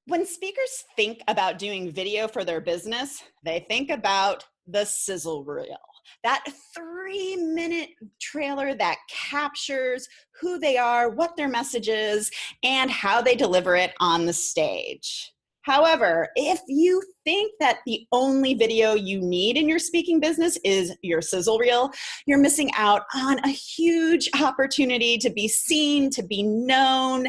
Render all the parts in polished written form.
When speakers think about doing video for their business, they think about the sizzle reel. That 3-minute trailer that captures who they are, what their message is, and how they deliver it on the stage. However, if you think that the only video you need in your speaking business is your sizzle reel, you're missing out on a huge opportunity to be seen, to be known.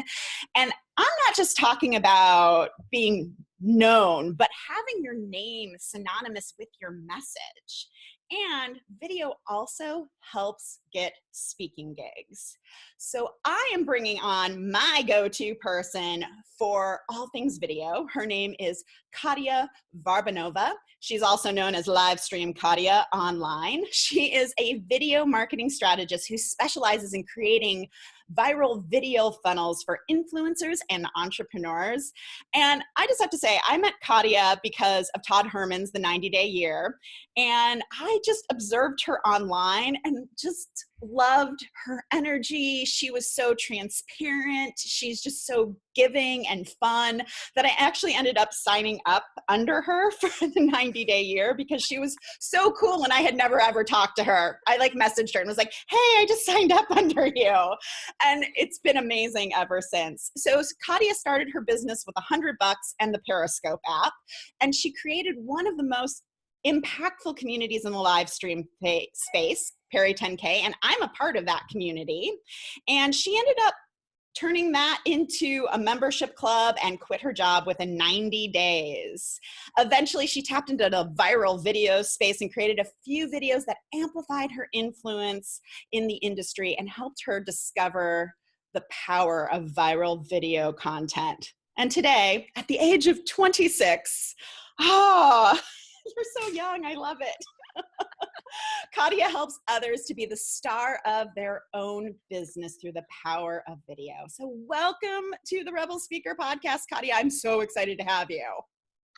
And I'm not just talking about being known, but having your name synonymous with your message. And video also helps get speaking gigs. So I am bringing on my go-to person for all things video. Her name is Katya Varbanova. She's also known as Livestream Katya online. She is a video marketing strategist who specializes in creating viral video funnels for influencers and entrepreneurs. And I just have to say, I met Katya because of Todd Herman's The 90-Day Year. And I just observed her online and just loved her energy. She was so transparent. She's just so giving and fun that I actually ended up signing up under her for the 90-Day Year because she was so cool and I had never ever talked to her. I messaged her and was like, hey, I just signed up under you. And it's been amazing ever since. So Katya started her business with $100 and the Periscope app. And she created one of the most impactful communities in the live stream space, Perry 10K, and I'm a part of that community. And she ended up turning that into a membership club and quit her job within 90 days. Eventually, she tapped into the viral video space and created a few videos that amplified her influence in the industry and helped her discover the power of viral video content. And today, at the age of 26, you're so young, I love it. Katya helps others to be the star of their own business through the power of video. So welcome to the Rebel Speaker Podcast, Katya. I'm so excited to have you.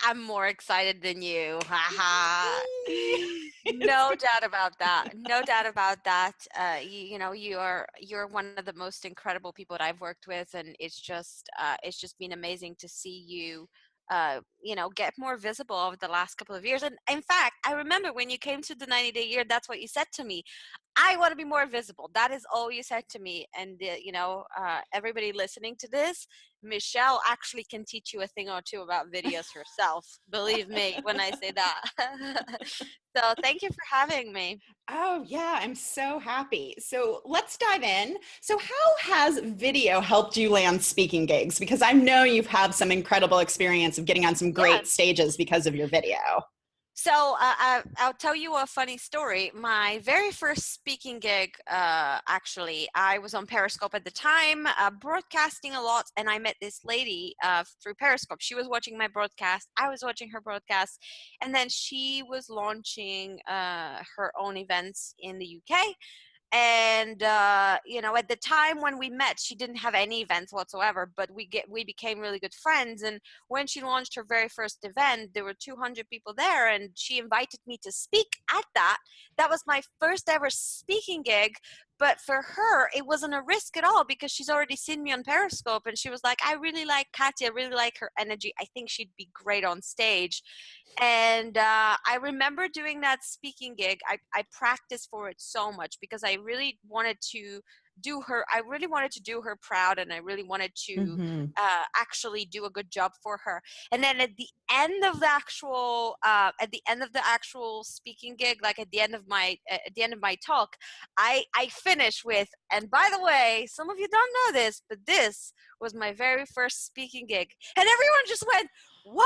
I'm more excited than you. No doubt about that. No doubt about that. You're one of the most incredible people that I've worked with, and it's just been amazing to see you get more visible over the last couple of years. And in fact, I remember when you came to the 90-Day Year, that's what you said to me. I want to be more visible. That is all you said to me. And, everybody listening to this, Michelle actually can teach you a thing or two about videos herself. Believe me when I say that. So thank you for having me. Oh, yeah, I'm so happy. So let's dive in. So how has video helped you land speaking gigs? Because I know you've had some incredible experience of getting on some great stages because of your video. So I'll tell you a funny story. My very first speaking gig, actually, I was on Periscope at the time, broadcasting a lot, and I met this lady through Periscope. She was watching my broadcast. I was watching her broadcast, and then she was launching her own events in the UK. And at the time when we met, she didn't have any events whatsoever, but we became really good friends. And when she launched her very first event, there were 200 people there, and she invited me to speak at that. That was my first ever speaking gig. But for her, it wasn't a risk at all because she's already seen me on Periscope, and she was like, I really like Katya, I really like her energy. I think she'd be great on stage. And I remember doing that speaking gig. I practiced for it so much because I really wanted to do her proud, and I really wanted to actually do a good job for her. And then at the end of the actual speaking gig, like at the end of my talk, I finished with, and by the way, some of you don't know this, but this was my very first speaking gig. And everyone just went, what?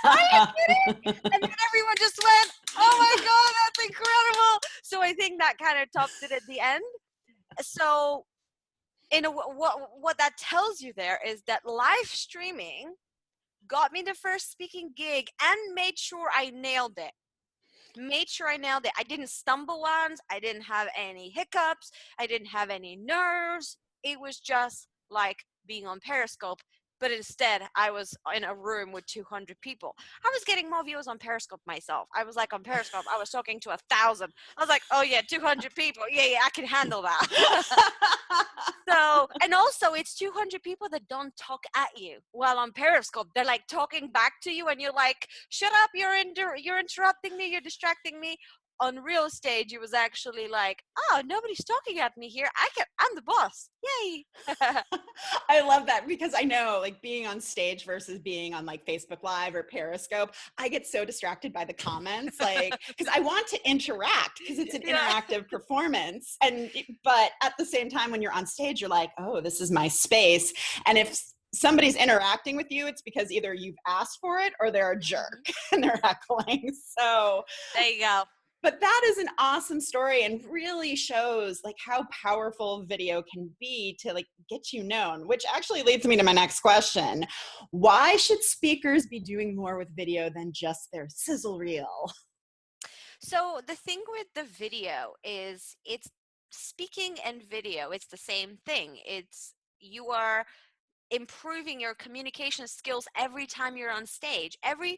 Are you kidding? And then everyone just went, oh my God, that's incredible. So I think that kind of topped it at the end. So what that tells you there is that live streaming got me the first speaking gig and made sure I nailed it. I didn't stumble once. I didn't have any hiccups. I didn't have any nerves. It was just like being on Periscope. But instead, I was in a room with 200 people. I was getting more views on Periscope myself. I was like, on Periscope, I was talking to 1,000. I was like, oh yeah, 200 people. Yeah, I can handle that. So, and also it's 200 people that don't talk at you. While on Periscope, they're like talking back to you, and you're like, shut up, you're interrupting me, you're distracting me. On real stage, it was actually like, oh, nobody's talking at me here. I'm the boss. Yay. I love that, because I know, like, being on stage versus being on like Facebook Live or Periscope, I get so distracted by the comments, like, because I want to interact, because it's an Yeah. interactive performance. But at the same time, when you're on stage, you're like, oh, this is my space. And if somebody's interacting with you, it's because either you've asked for it or they're a jerk and they're heckling. So There you go. but that is an awesome story, and really shows like how powerful video can be to like get you known, which actually leads me to my next question. Why should speakers be doing more with video than just their sizzle reel? So the thing with the video is, it's speaking and video, it's the same thing. It's, you are improving your communication skills every time you're on stage. Every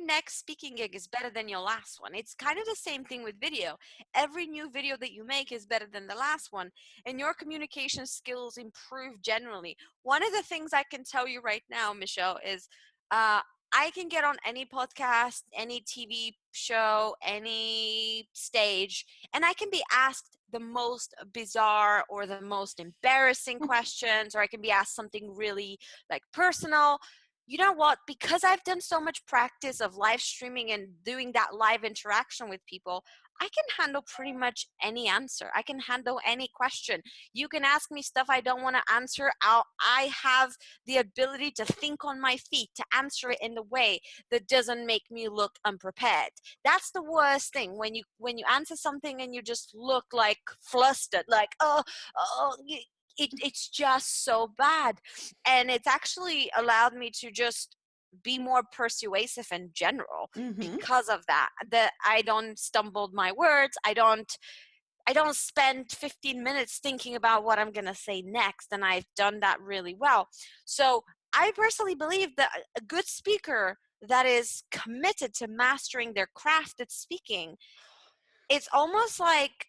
next speaking gig is better than your last one. It's kind of the same thing with video. Every new video that you make is better than the last one, and your communication skills improve generally. One of the things I can tell you right now, Michelle, is uh, I can get on any podcast, any TV show, any stage, and I can be asked the most bizarre or the most embarrassing questions, or I can be asked something really like personal. You know what? Because I've done so much practice of live streaming and doing that live interaction with people, I can handle pretty much any answer. I can handle any question. You can ask me stuff I don't want to answer. I have the ability to think on my feet, to answer it in the way that doesn't make me look unprepared. That's the worst thing, when you answer something and you just look like flustered, like, it's just so bad. And it's actually allowed me to just be more persuasive in general Mm-hmm. because of that I don't stumble my words. I don't spend 15 minutes thinking about what I'm going to say next, and I've done that really well. So I personally believe that a good speaker that is committed to mastering their craft at speaking, it's almost like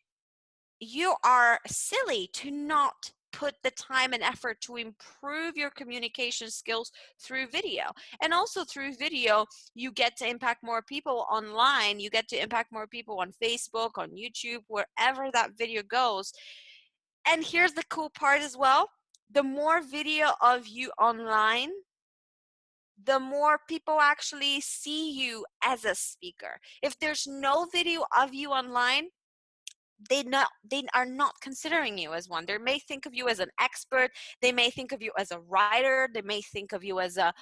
you are silly to not put the time and effort to improve your communication skills through video. And also through video, you get to impact more people online. You get to impact more people on Facebook, on YouTube, wherever that video goes. And here's the cool part as well. The more video of you online, the more people actually see you as a speaker. If there's no video of you online, they are not considering you as one. They may think of you as an expert, they may think of you as a writer, they may think of you as a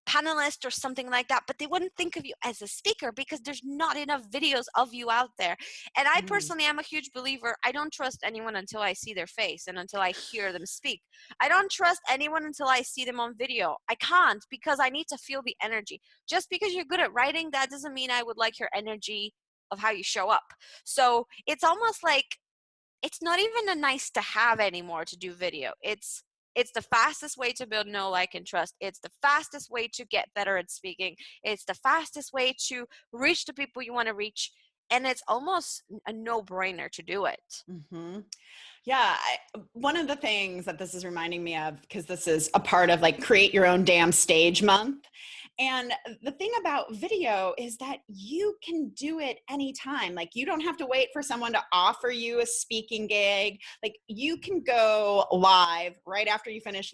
panelist or something like that, but they wouldn't think of you as a speaker because there's not enough videos of you out there. And I personally am a huge believer, I don't trust anyone until I see their face and until I hear them speak. I don't trust anyone until I see them on video. I can't, because I need to feel the energy. Just because you're good at writing, that doesn't mean I would like your energy of how you show up. So it's almost like it's not even a nice to have anymore to do video. It's the fastest way to build know, like, and trust. It's the fastest way to get better at speaking. It's the fastest way to reach the people you want to reach. And it's almost a no-brainer to do it. Mm-hmm. Yeah, one of the things that this is reminding me of, because this is a part of like Create Your Own Damn Stage Month. And the thing about video is that you can do it anytime. Like, you don't have to wait for someone to offer you a speaking gig. Like, you can go live right after you finish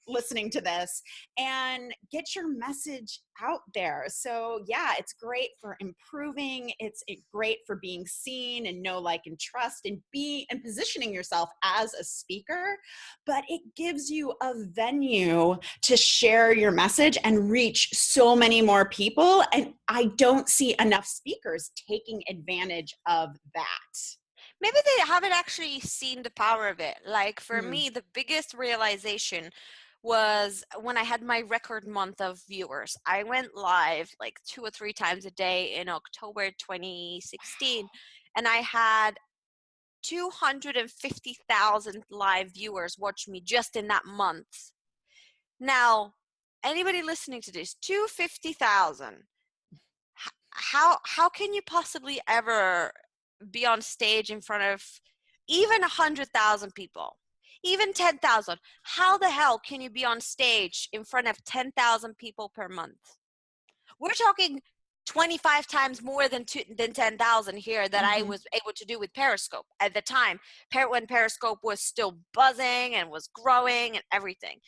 listening to this and get your message out there. So yeah, it's great for improving. It's great for being seen and know, like, and trust, and positioning yourself as a speaker. But it gives you a venue to share your message and reach so many more people. And I don't see enough speakers taking advantage of that. Maybe they haven't actually seen the power of it. Like for me, the biggest realization was when I had my record month of viewers. I went live like 2 or 3 times a day in October 2016, and I had 250,000 live viewers watch me just in that month. Now, anybody listening to this, 250,000. How can you possibly ever be on stage in front of even 100,000 people, even 10,000? How the hell can you be on stage in front of 10,000 people per month? We're talking 25 times more than 10,000 here that I was able to do with Periscope at the time, when Periscope was still buzzing and was growing and everything.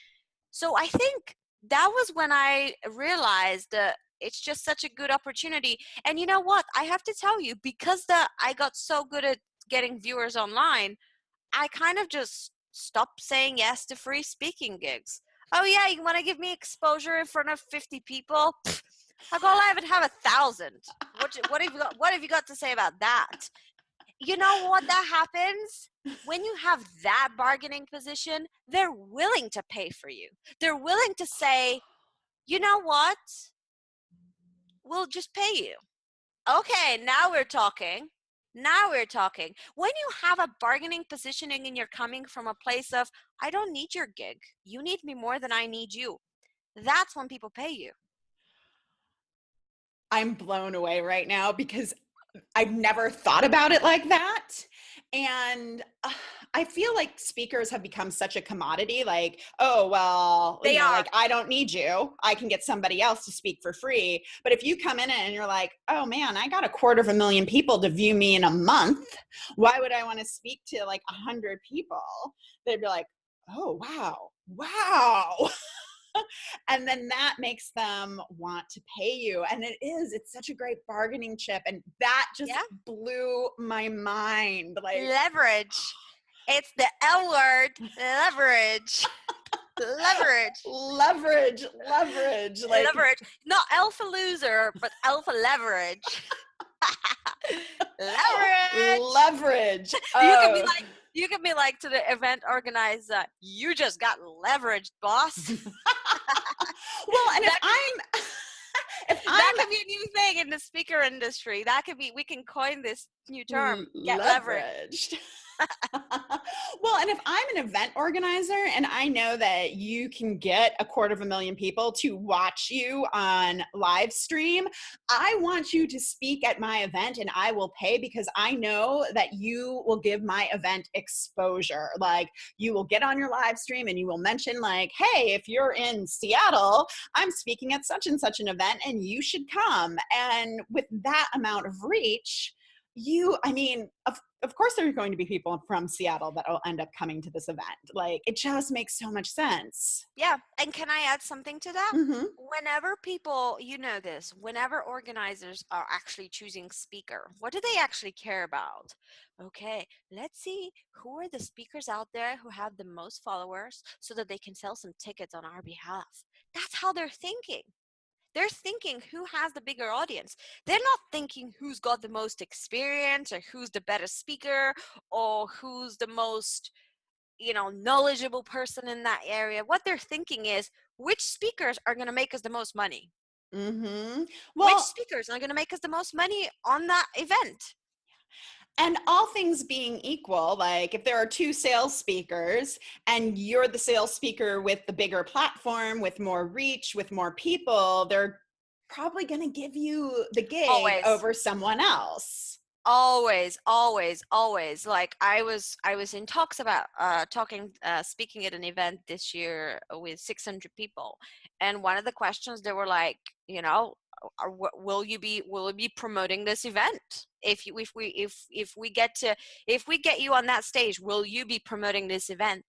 So I think that was when I realized that it's just such a good opportunity. And you know what? I have to tell you, because I got so good at getting viewers online, I kind of just stopped saying yes to free speaking gigs. Oh yeah, you want to give me exposure in front of 50 people? Pfft, I'll go live and have 1,000. What have you got to say about that? You know what that happens? When you have that bargaining position, they're willing to pay for you. They're willing to say, you know what? We'll just pay you. Okay, now we're talking. Now we're talking. When you have a bargaining positioning and you're coming from a place of, I don't need your gig. You need me more than I need you. That's when people pay you. I'm blown away right now because I've never thought about it like that. And I feel like speakers have become such a commodity. Like, oh, well, They are. like, I don't need you. I can get somebody else to speak for free. But if you come in and you're like, oh man, I got 250,000 people to view me in a month. Why would I want to speak to like 100 people? They'd be like, oh, wow. And then that makes them want to pay you. And it's such a great bargaining chip. And that just blew my mind. Like, leverage. It's the L word, leverage. Leverage. Like, leverage. Not alpha loser, but alpha leverage. Leverage. You can be like to the event organizer, you just got leveraged, boss. Well, and that could be a new thing in the speaker industry. We can coin this new term, get leveraged. Well, and if I'm an event organizer and I know that you can get 250,000 people to watch you on live stream, I want you to speak at my event and I will pay because I know that you will give my event exposure. Like, you will get on your live stream and you will mention like, hey, if you're in Seattle, I'm speaking at such and such an event and you should come. And with that amount of reach, of course there are going to be people from Seattle that will end up coming to this event. Like, it just makes so much sense. Yeah. And can I add something to that? Mm-hmm. Whenever people, whenever organizers are actually choosing speaker, what do they actually care about? Okay, let's see who are the speakers out there who have the most followers so that they can sell some tickets on our behalf. That's how they're thinking. They're thinking who has the bigger audience. They're not thinking who's got the most experience or who's the better speaker or who's the most, knowledgeable person in that area. What they're thinking is which speakers are going to make us the most money. Mm-hmm. Which speakers are going to make us the most money on that event. And all things being equal, like if there are two sales speakers and you're the sales speaker with the bigger platform, with more reach, with more people, they're probably going to give you the gig over someone else. Always. Like I was in talks about speaking at an event this year with 600 people, and one of the questions they were like, will you be promoting this event? If we get you on that stage, will you be promoting this event?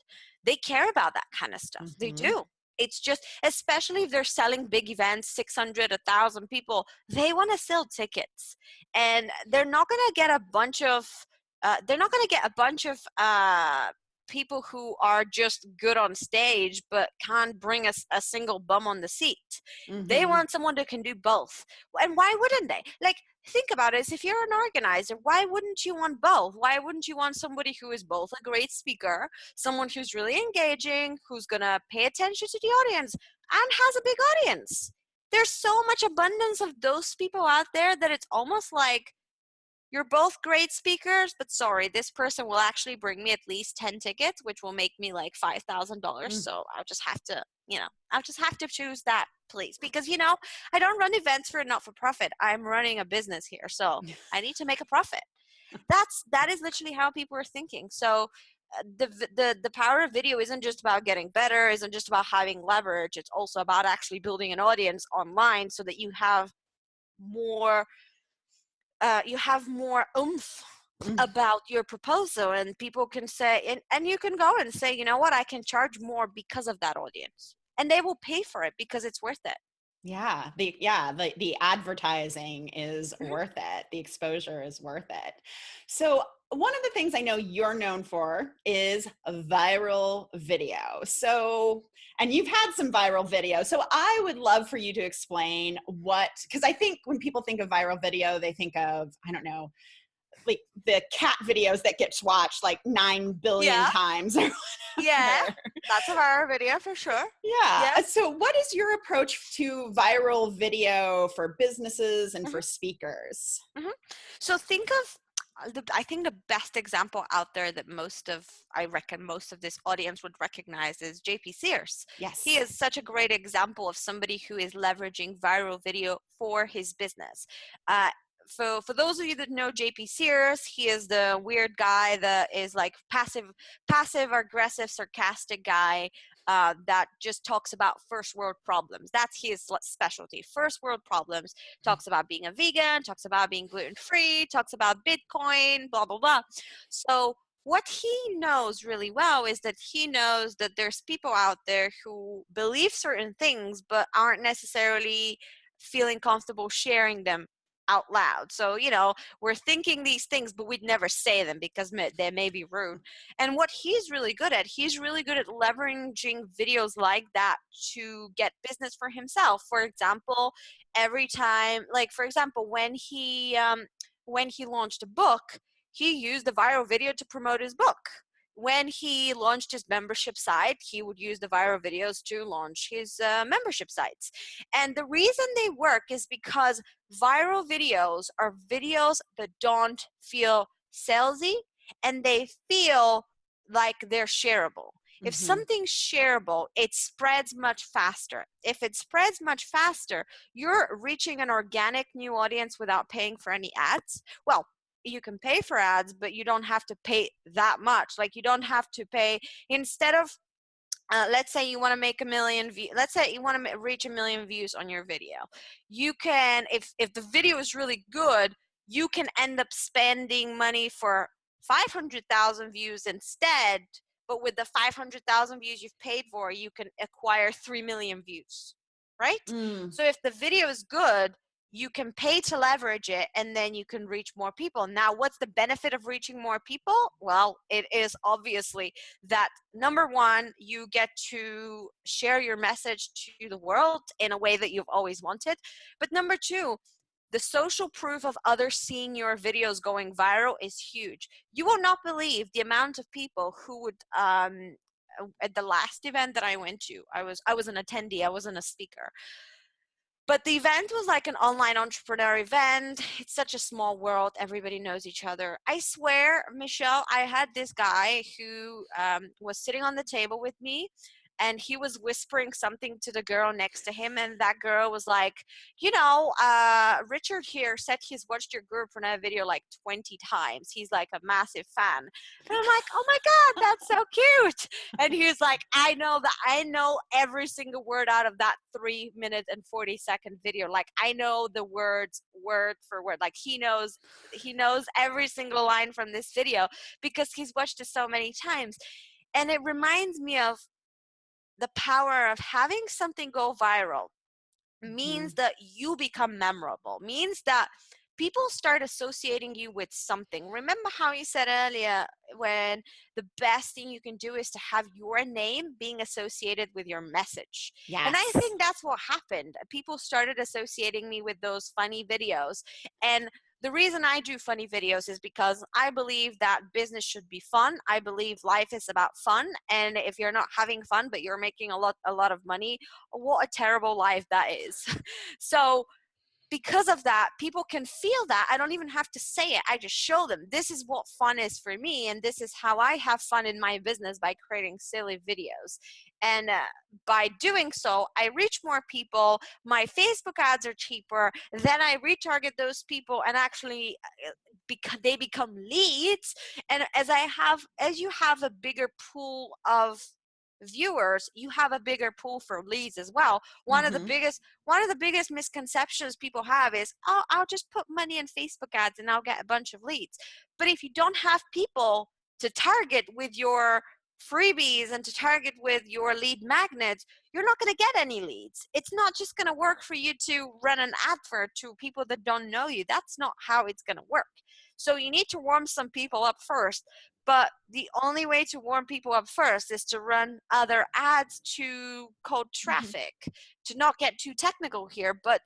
They care about that kind of stuff. Mm-hmm. They do. It's just, especially if they're selling big events, 600, 1,000 people, they want to sell tickets, and they're not going to get a bunch of people who are just good on stage but can't bring a single bum on the seat. Mm-hmm. They want someone who can do both. And why wouldn't they? Like, think about it. If you're an organizer, why wouldn't you want both? Why wouldn't you want somebody who is both a great speaker, someone who's really engaging, who's going to pay attention to the audience and has a big audience? There's so much abundance of those people out there that it's almost like you're both great speakers, but sorry, this person will actually bring me at least 10 tickets, which will make me like $5,000. So I'll just have to, I'll just have to choose that, please. Because, I don't run events for a not-for-profit. I'm running a business here. So I need to make a profit. That is literally how people are thinking. So the power of video isn't just about getting better, isn't just about having leverage. It's also about actually building an audience online so that more you have more oomph about your proposal, and people can say, and you can go and say, you know what, I can charge more because of that audience, and they will pay for it because it's worth it. Yeah, the advertising is Mhm. worth it. The exposure is worth it. So one of the things I know you're known for is a viral video. So, and you've had some viral video. So I would love for you to explain because I think when people think of viral video, they think of, I don't know, like the cat videos that gets watched like 9 billion Yeah, times or yeah, whatever. that's a viral video for sure. Yeah. Yeah. So, what is your approach to viral video for businesses and hmm for speakers? hmm So think of I think the best example out there that I reckon most of this audience would recognize is JP Sears. He Yes. is such a great example of somebody who is leveraging viral video for his business. Uh, for those of you that know JP Sears, he is the weird guy that is like passive aggressive, sarcastic guy that just talks about first world problems. That's his specialty, first world problems. Talks about being a vegan, talks about being gluten-free, talks about Bitcoin, blah, blah, blah. So what he knows really well is that he knows that there's people out there who believe certain things but aren't necessarily feeling comfortable sharing them out loud. So, we're thinking these things, but we'd never say them because they may be rude. And what he's really good at leveraging videos like that to get business for himself. For example, every time, like for example, when he launched a book, he used the viral video to promote his book. When he launched his membership site, he would use the viral videos to launch his membership sites. And the reason they work is because viral videos are videos that don't feel salesy, and they feel like they're shareable. If Hmm. something's shareable, it spreads much faster. If it spreads much faster, you're reaching an organic new audience without paying for any ads. Well, you can pay for ads, but you don't have to pay that much. Like, you don't have to pay, instead of let's say you want to make a million views. Let's say you want to reach 1 million views on your video. You can, if the video is really good, you can end up spending money for 500,000 views instead. But with the 500,000 views you've paid for, you can acquire 3 million views, right? Mm. So if the video is good, you can pay to leverage it, and then you can reach more people. Now, what's the benefit of reaching more people? Well, it is obviously that, number one, you get to share your message to the world in a way that you've always wanted. But number two, the social proof of others seeing your videos going viral is huge. You will not believe the amount of people who would at the last event that I went to, I was an attendee, I wasn't a speaker. But the event was like an online entrepreneur event. It's such a small world. Everybody knows each other. I swear, Michelle, I had this guy who was sitting on the table with me, and he was whispering something to the girl next to him. And that girl was like, Richard here said he's watched your girlfriend video like 20 times. He's like a massive fan. And I'm like, oh my God, that's so cute. And he was like, I know every single word out of that 3 minute and 40-second video. Like, I know the words word for word. Like, he knows every single line from this video because he's watched it so many times. And it reminds me of the power of having something go viral. Means Mhm. that you become memorable, means that people start associating you with something. Remember how you said earlier, when the best thing you can do is to have your name being associated with your message. And I Yes. think that's what happened. People started associating me with those funny videos. And the reason I do funny videos is because I believe that business should be fun. I believe life is about fun. And if you're not having fun, but you're making a lot of money, what a terrible life that is. So because of that, people can feel that. I don't even have to say it. I just show them, this is what fun is for me, and this is how I have fun in my business, by creating silly videos. And by doing so, I reach more people. My Facebook ads are cheaper. Then I retarget those people, and actually they become leads. And as you have a bigger pool of viewers, you have a bigger pool for leads as well. One of the biggest misconceptions people have is, oh, I'll just put money in Facebook ads and I'll get a bunch of leads. But if you don't have people to target with your freebies and to target with your lead magnets, you're not going to get any leads. It's not just going to work for you to run an advert to people that don't know you. That's not how it's going to work. So you need to warm some people up first. But the only way to warm people up first is to run other ads to cold traffic. To not get too technical here, but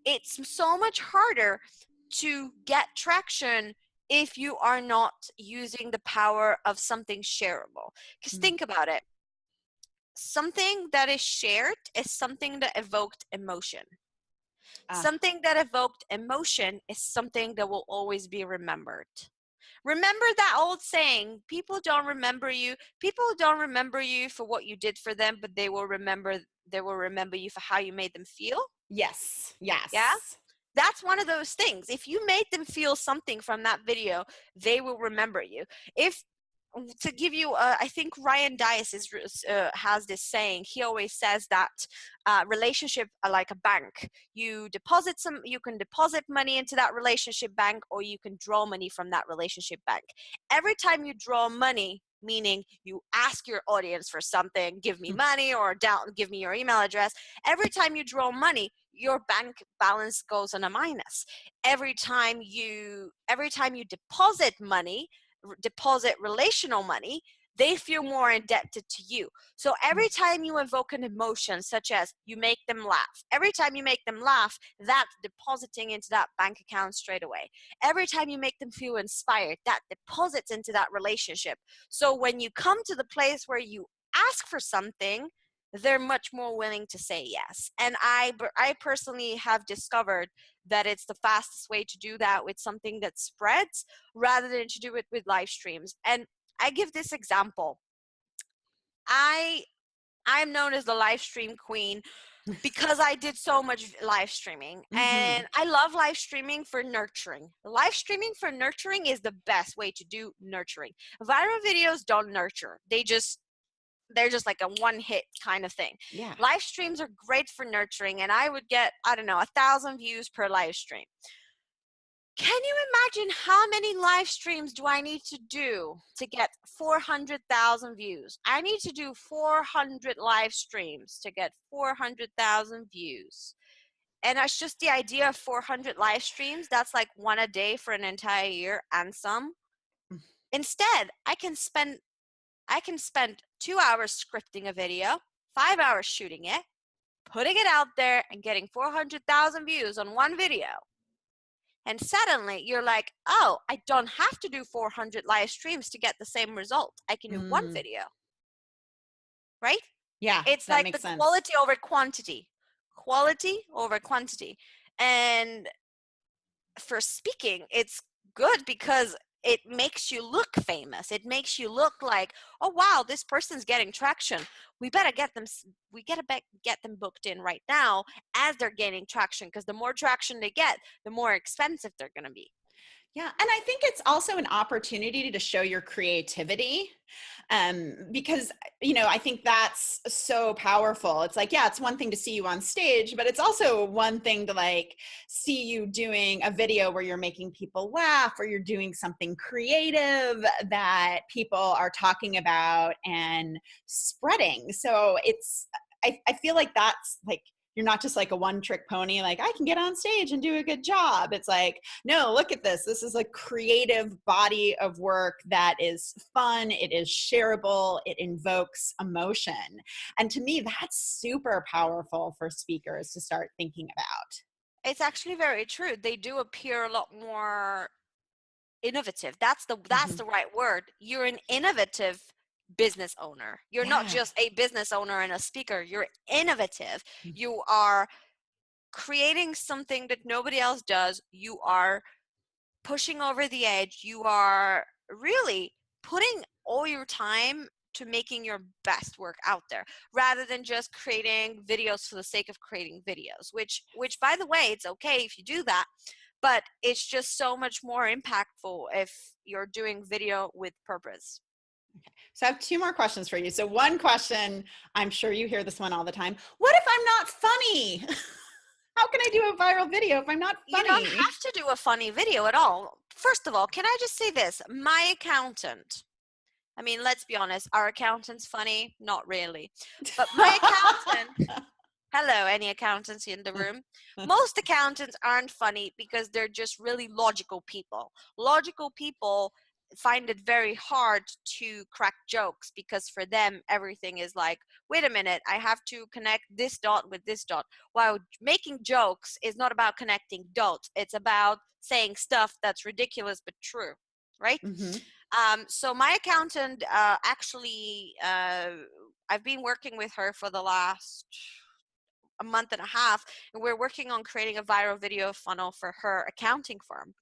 it's so much harder to get traction if you are not using the power of something shareable. Because think about it. Something that is shared is something that evoked emotion. Something that evoked emotion is something that will always be remembered. Remember that old saying, people don't remember you for what you did for them, but they will remember you for how you made them feel. Yes. Yes. Yeah. That's one of those things. If you made them feel something from that video, they will remember you. To give you, I think Ryan Dias has this saying. He always says that relationship are like a bank. You can deposit money into that relationship bank, or you can draw money from that relationship bank. Every time you draw money, meaning you ask your audience for something, give me money, or give me your email address. Every time you draw money, your bank balance goes on a minus. Every time you deposit money, deposit relational money, they feel more indebted to you. So every time you evoke an emotion, such as you make them laugh, every time you make them laugh, that's depositing into that bank account straight away. Every time you make them feel inspired, that deposits into that relationship. So when you come to the place where you ask for something, they're much more willing to say yes. And I personally have discovered that it's the fastest way to do that with something that spreads, rather than to do it with live streams. And I give this example. I'm known as the live stream queen because I did so much live streaming. And I love live streaming for nurturing. Live streaming for nurturing is the best way to do nurturing. Viral videos don't nurture. They're just like a one-hit kind of thing. Yeah. Live streams are great for nurturing, and I would get, 1,000 views per live stream. Can you imagine how many live streams do I need to do to get 400,000 views? I need to do 400 live streams to get 400,000 views. And that's just the idea of 400 live streams. That's like one a day for an entire year and some. Instead, I can spend 2 hours scripting a video, 5 hours shooting it, putting it out there, and getting 400,000 views on one video. And suddenly you're like, oh, I don't have to do 400 live streams to get the same result. I can do one video. Right? Yeah. It's like the quality over quantity. Quality over quantity. And for speaking, it's good because it makes you look famous. It makes you look like, oh wow, this person's getting traction. We better get them booked in right now as they're gaining traction, because the more traction they get, the more expensive they're going to be. Yeah. And I think it's also an opportunity to show your creativity, because, I think that's so powerful. It's like, yeah, it's one thing to see you on stage, but it's also one thing to see you doing a video where you're making people laugh, or you're doing something creative that people are talking about and spreading. So I feel like that's you're not just like a one-trick pony, I can get on stage and do a good job. It's like, no, look at this. This is a creative body of work that is fun. It is shareable. It invokes emotion. And to me, that's super powerful for speakers to start thinking about. It's actually very true. They do appear a lot more innovative. That's the right word. You're an innovative business owner. You're not just a business owner and a speaker. You're innovative. You are creating something that nobody else does. You are pushing over the edge. You are really putting all your time to making your best work out there, rather than just creating videos for the sake of creating videos, which by the way, it's okay if you do that, but it's just so much more impactful if you're doing video with purpose. So I have two more questions for you. So one question, I'm sure you hear this one all the time. What if I'm not funny? How can I do a viral video if I'm not You don't funny? have to do a funny video at all. First of all, can I just say this? My accountant, I mean, let's be honest, our accountant's funny? Not really. But my accountant, hello, any accountants in the room? Most accountants aren't funny because they're just really logical people. Logical people find it very hard to crack jokes because for them everything is like, wait a minute, I have to connect this dot with this dot. While making jokes is not about connecting dots, it's about saying stuff that's ridiculous but true, right? Mm-hmm. So my accountant actually, I've been working with her for the last a month and a half, and we're working on creating a viral video funnel for her accounting firm.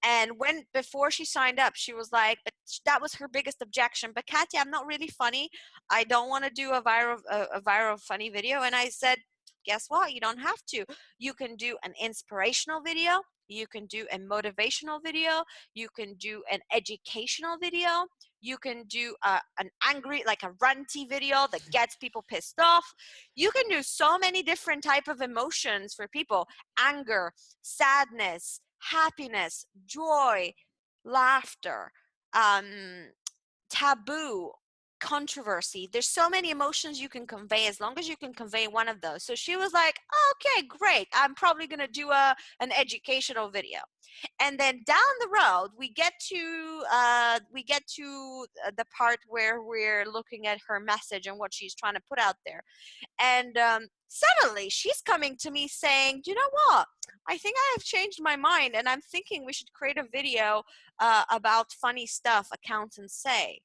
And when before she signed up, she was like, but that was her biggest objection. But Katya, I'm not really funny. I don't want to do a viral funny video. And I said, guess what? You don't have to. You can do an inspirational video. You can do a motivational video. You can do an educational video. You can do an angry, like a ranty video that gets people pissed off. You can do so many different type of emotions for people: anger, sadness, happiness, joy, laughter, taboo, controversy. There's so many emotions you can convey as long as you can convey one of those. So she was like, oh, okay, great. I'm probably going to do an educational video. And then down the road, we get to the part where we're looking at her message and what she's trying to put out there. And suddenly she's coming to me saying, you know what? I think I have changed my mind, and I'm thinking we should create a video about funny stuff accountants say.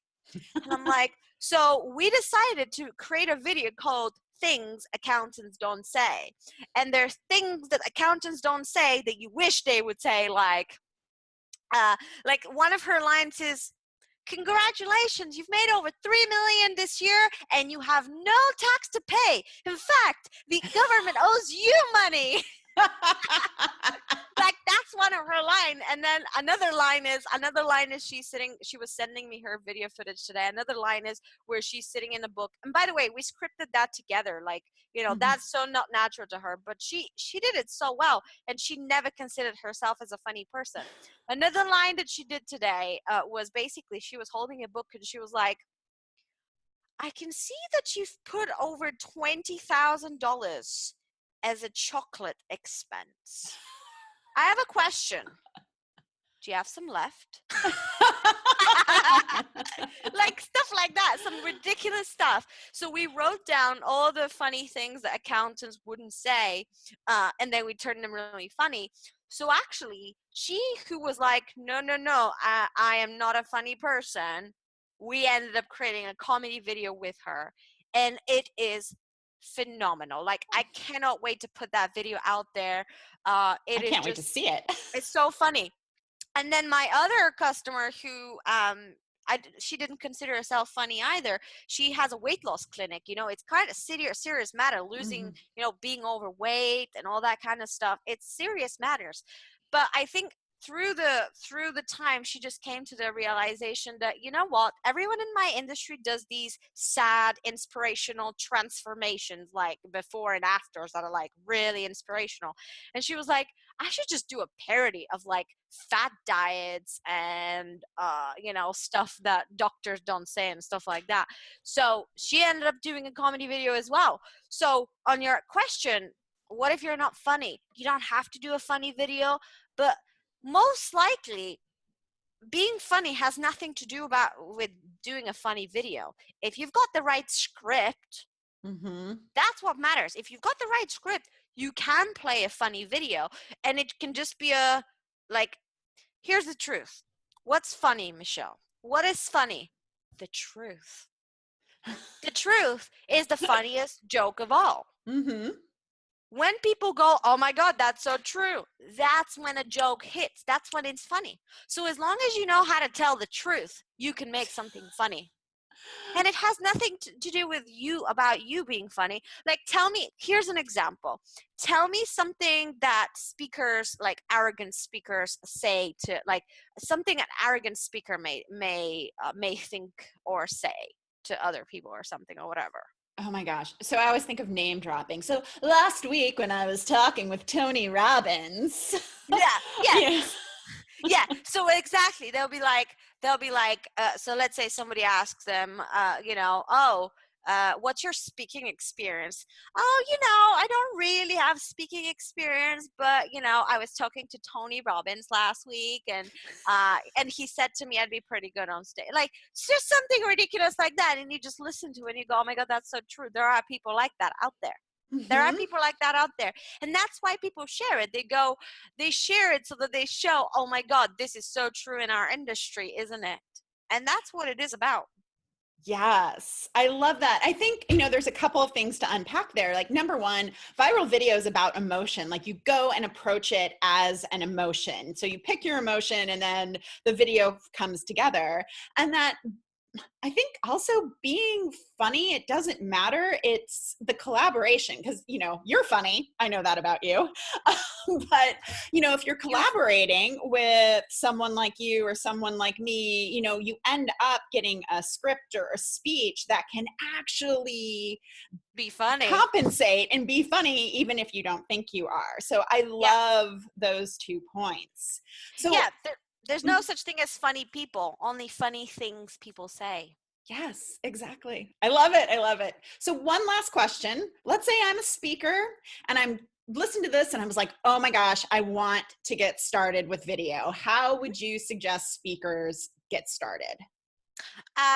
And I'm like, so we decided to create a video called Things Accountants Don't Say. And there's things that accountants don't say that you wish they would say, like one of her lines is, congratulations, you've made over 3 million this year and you have no tax to pay. In fact, the government owes you money. Like, that's one of her line. And then another line is she was sending me her video footage today. Another line is where she's sitting in a book. And by the way, we scripted that together. Like, Mm-hmm. that's so not natural to her, but she did it so well. And she never considered herself as a funny person. Another line that she did today was basically, she was holding a book and she was like, I can see that you've put over $20,000 as a chocolate expense. I have a question. Do you have some left? Like stuff like that, some ridiculous stuff. So we wrote down all the funny things that accountants wouldn't say, and then we turned them really funny. So actually, she who was like, no, I am not a funny person, we ended up creating a comedy video with her, and it is phenomenal. Like, I cannot wait to put that video out there. I can't wait to see it. It's so funny. And then my other customer who she didn't consider herself funny either. She has a weight loss clinic. It's kind of serious matter, losing, Mm-hmm. Being overweight and all that kind of stuff. It's serious matters. But I think through the time, she just came to the realization that, you know what, everyone in my industry does these sad inspirational transformations, like before and afters, that are like really inspirational. And she was like, I should just do a parody of like fat diets and stuff that doctors don't say and stuff like that. So she ended up doing a comedy video as well. So on your question, what if you're not funny? You don't have to do a funny video, but most likely being funny has nothing to do with doing a funny video. If you've got the right script, Mm-hmm. that's what matters. If you've got the right script, you can play a funny video, and it can just be here's the truth. What's funny, Michelle? What is funny? The truth. The truth is the funniest joke of all. Mm-hmm. When people go, oh my God, that's so true, that's when a joke hits. That's when it's funny. So as long as you know how to tell the truth, you can make something funny. And it has nothing to do with you, about you being funny. Like, tell me, here's an example. Tell me something that speakers, like arrogant speakers, say to, like, something an arrogant speaker may think or say to other people or something or whatever. Oh my gosh. So I always think of name dropping. So last week when I was talking with Tony Robbins, Yeah, yeah. yeah. Yeah, so exactly, so let's say somebody asks them, oh, what's your speaking experience? Oh, I don't really have speaking experience, but I was talking to Tony Robbins last week, and he said to me I'd be pretty good on stage. Like, it's just something ridiculous like that, and you just listen to it and you go, oh my God, that's so true. There are people like that out there. There are Mm-hmm. people like that out there. And that's why people share it. They share it so that they show, oh my God, this is so true in our industry, isn't it? And that's what it is about. Yes, I love that. I think, there's a couple of things to unpack there. Like, number one, viral video is about emotion. Like, you go and approach it as an emotion. So you pick your emotion and then the video comes together. And that, I think, also being funny, it doesn't matter. It's the collaboration because, you're funny. I know that about you. But, if you're You collaborating with someone like you or someone like me, you end up getting a script or a speech that can actually be funny. compensate and be funny, even if you don't think you are. So I Yeah. love those 2 points. So, Yeah. There's no such thing as funny people, only funny things people say. yes, exactly. I love it. I love it. So one last question. Let's say I'm a speaker and I'm listening to this and I was like, oh my gosh, I want to get started with video. How would you suggest speakers get started?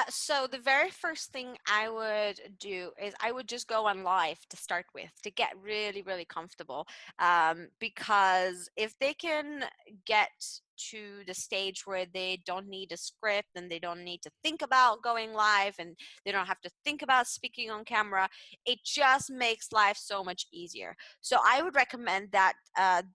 So the very first thing I would do is I would just go on live to start with, to get really, really comfortable. Because if they can get to the stage where they don't need a script and they don't need to think about going live and they don't have to think about speaking on camera, it just makes life so much easier. So I would recommend that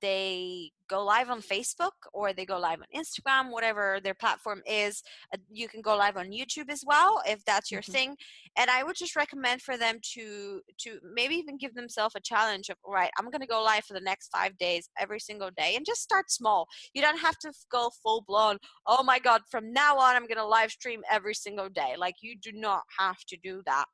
they go live on Facebook or they go live on Instagram, whatever their platform is. You can go live on YouTube as well if that's your Mhm. thing. And I would just recommend for them to maybe even give themselves a challenge of, all right, I'm going to go live for the next 5 days every single day, and just start small. You don't have to go full blown, oh my God, from now on I'm going to live stream every single day. Like, you do not have to do that.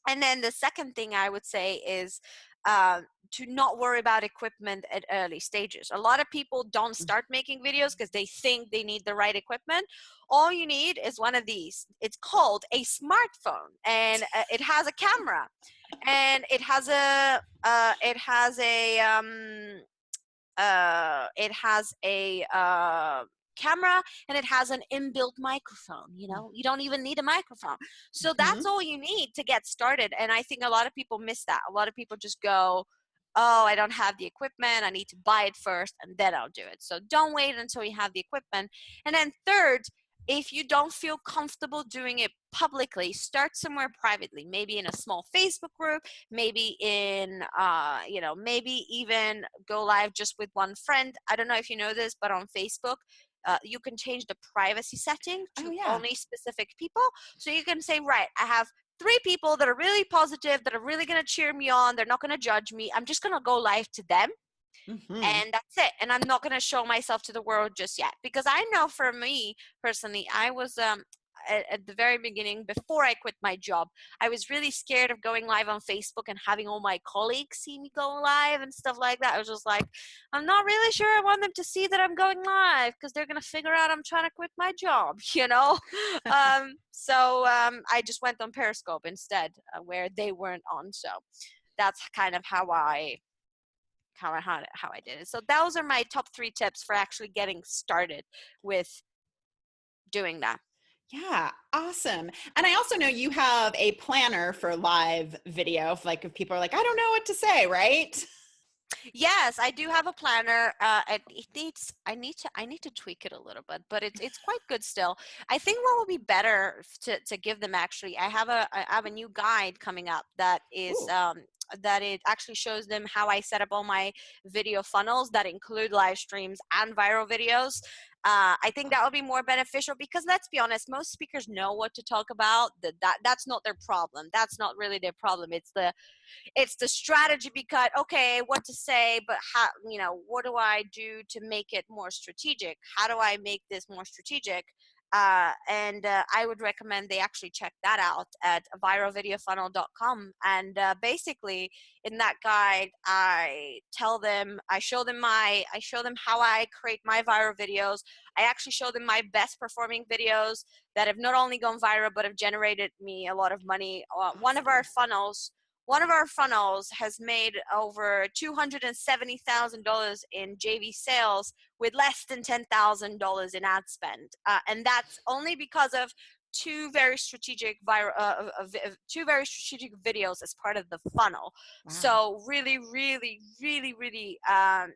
And then the second thing I would say is to not worry about equipment at early stages. A lot of people don't start making videos because they think they need the right equipment. All you need is one of these. It's called a smartphone, and it has a camera, and it has a camera, and it has an inbuilt microphone. You don't even need a microphone. So that's Mhm. all you need to get started. And I think a lot of people miss that. A lot of people just go, oh, I don't have the equipment, I need to buy it first and then I'll do it. So don't wait until you have the equipment. And then third, if you don't feel comfortable doing it publicly, start somewhere privately, maybe in a small Facebook group, maybe maybe even go live just with one friend. I don't know if you know this, but on Facebook, you can change the privacy setting Oh to yeah. only specific people. So you can say, right, I have 3 people that are really positive, that are really going to cheer me on. They're not going to judge me. I'm just going to go live to them, Mhm. and that's it. And I'm not going to show myself to the world just yet, because I know for me personally, I was at the very beginning, before I quit my job, I was really scared of going live on Facebook and having all my colleagues see me go live and stuff like that. I was just like, I'm not really sure I want them to see that I'm going live, because they're going to figure out I'm trying to quit my job, So I just went on Periscope instead, where they weren't on. So that's kind of how I did it. So those are my top 3 tips for actually getting started with doing that. Yeah, awesome. And I also know you have a planner for live video, like if people are like, I don't know what to say, right? Yes, I do have a planner. It needs I need to tweak it a little bit, but it's quite good still. I think what would be better to give them, actually, I have a new guide coming up that is Ooh. that it actually shows them how I set up all my video funnels that include live streams and viral videos. I think that would be more beneficial because let's be honest, most speakers know what to talk about. That's not their problem. That's not really their problem. It's the strategy because okay, what to say, but how, what do I do to make it more strategic? How do I make this more strategic? And I would recommend they actually check that out at viralvideofunnel.com. And basically, in that guide, I show them how I create my viral videos. I actually show them my best performing videos that have not only gone viral but have generated me a lot of money. One of our funnels has made over $270,000 in JV sales with less than $10,000 in ad spend, and that's only because of two very strategic videos as part of the funnel. Wow. So really, really, really, really, I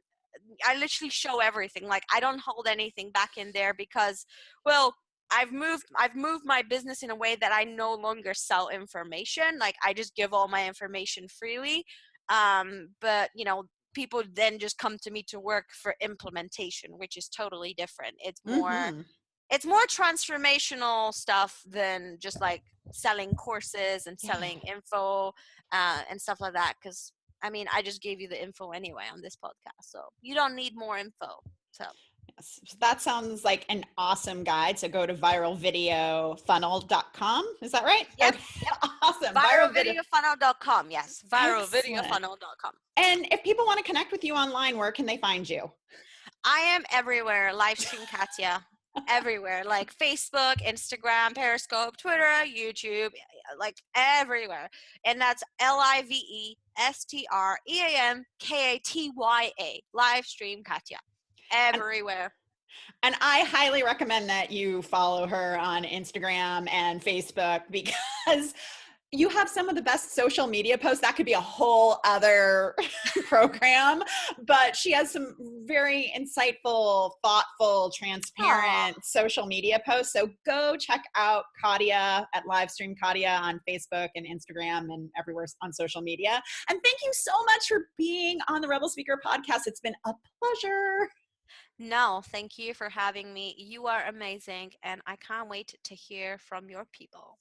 literally show everything. Like I don't hold anything back in there because, well, I've moved my business in a way that I no longer sell information. Like I just give all my information freely. But people then just come to me to work for implementation, which is totally different. Mm-hmm. It's more transformational stuff than just like selling courses and Yeah. selling info and stuff like that. Because I mean, I just gave you the info anyway on this podcast, so you don't need more info. So. Yes. So that sounds like an awesome guide. So go to viralvideofunnel.com. Is that right? Yep. Okay. Yep. Awesome. Viralvideofunnel.com. Yes. Excellent. Viralvideofunnel.com. And if people want to connect with you online, where can they find you? I am everywhere. Livestream Katya. Everywhere. Like Facebook, Instagram, Periscope, Twitter, YouTube, like everywhere. And that's LiveStreamKatya. Livestream Katya. Everywhere. And I highly recommend that you follow her on Instagram and Facebook because you have some of the best social media posts. That could be a whole other program, but she has some very insightful, thoughtful, transparent social media posts. So go check out Katya at Livestream Katya on Facebook and Instagram and everywhere on social media. And thank you so much for being on the Rebel Speaker podcast. It's been a pleasure. No, thank you for having me. You are amazing, and I can't wait to hear from your people.